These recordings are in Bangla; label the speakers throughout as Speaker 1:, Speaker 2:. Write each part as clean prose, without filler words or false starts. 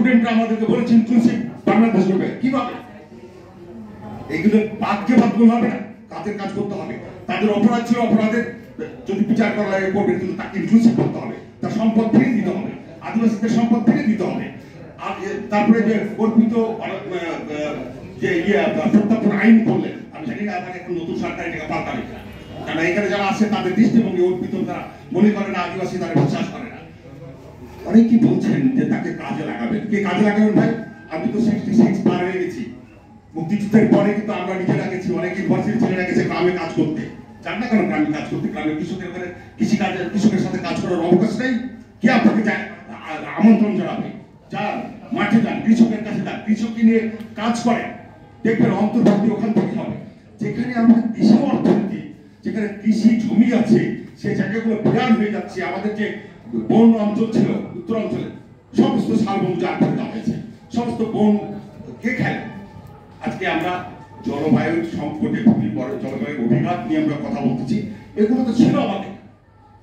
Speaker 1: স্টুডেন্টরা আমাদেরকে বলেছেন ইনক্লুসিভ বাংলাদেশ হবে কিভাবে? এইগুলো বাদকে বাদ বলা হবে না, কাদের কাজ করতে হবে, তাদের অপরাধ ছিল অপরাধের যদি বিচার করা লাগে করবে, কিন্তু তাকে ইনক্লুসিভ করতে হবে, তার সম্পদ ফিরে দিতে হবে, আদিবাসীদের সম্পদ ফিরে দিতে হবে। আর তারপরে যে অর্পিত যে প্রত্যাপন আইন করলেন, আমি জানি না আমার এখন নতুন সরকার এটাকে পাল্টাবে কিনা, কারণ এখানে যারা আছে তাদের দৃষ্টিভঙ্গি অর্পিত তারা মনে করে না, আদিবাসী তারা বিশ্বাস করে না। অনেকেই বলছেন যে তাকে কাজে লাগাবেন, কে কাজে লাগাবেন ভাই? আমি তো 66 পার হয়ে গেছি, মুক্তিযুদ্ধের পরে কিন্তু আমরা নিজেরা গেছি, অনেক ইউনিভার্সিটি ছেলেরা গেছে গ্রামে কাজ করতে, জান না কেন গ্রামে কাজ করতে? গ্রামের কৃষকের ওখানে কৃষিকাজের কৃষকের সাথে কাজ করার অবকাশ নেই, কে আপনাকে যায় আমন্ত্রণ জানাবে? যান মাঠে যান, কৃষকের কাছে যান, কৃষককে নিয়ে কাজ করেন, দেখবেন অন্তর্ভুক্তি ওখান থেকে হবে। যেখানে আমাদের কৃষি অর্থনীতি, যেখানে কৃষি জমি আছে, সেই জায়গাগুলো বিরাট হয়ে যাচ্ছে। আমাদের যে বন অঞ্চল ছিল উত্তরাঞ্চলে, সমস্ত শালবন উজাড় করে দেওয়া হয়েছে, সমস্ত বন কে খেলে? আজকে আমরা জলবায়ুর সংকটে ভুগি, পরে জলবায়ুর অভিঘাত নিয়ে আমরা কথা বলতেছি, এগুলো তো ছিল আমাদের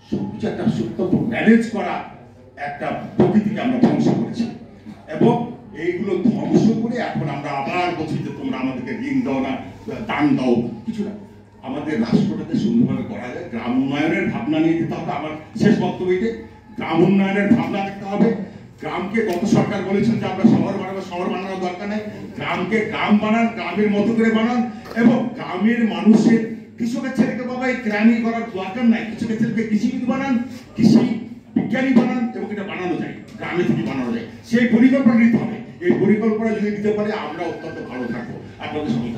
Speaker 1: সবকিছু একটা সুতরাং ম্যানেজ করা একটা প্রকৃতিকে আমরা ধ্বংস করেছি, এবং এইগুলো ধ্বংস করে এখন আমরা আবার বলছি যে তোমরা আমাদেরকে ঋণ দাও না, দান দাও, কিছু না। আমাদের রাষ্ট্রটাকে সুন্দরভাবে করা যায়, গ্রাম উন্নয়নের ভাবনা নিয়ে যেতে হবে। আমার শেষ বক্তব্যে গ্রাম উন্নয়নের ভাবনা দেখতে হবে। গ্রামকে গত সরকার বলেছেন যে আমরা শহর বানাবো, শহর বানানোর দরকার নেই, গ্রামকে গ্রাম বানান, গ্রামের মতো করে বানান, এবং গ্রামের মানুষের কৃষকের ছেলেকে বাবা এই গ্রামই করার দরকার নাই, কৃষকের ছেলেকে কৃষিবিদ বানান, কৃষি বিজ্ঞানী বানান, এবং এটা বানানো যায়, গ্রামে থেকে বানানো যায়। সেই পরিকল্পনা নিতে হবে। এই পরিকল্পনা যদি নিতে পারে আমরা অত্যন্ত ভালো থাকবো। আপনাদের সঙ্গে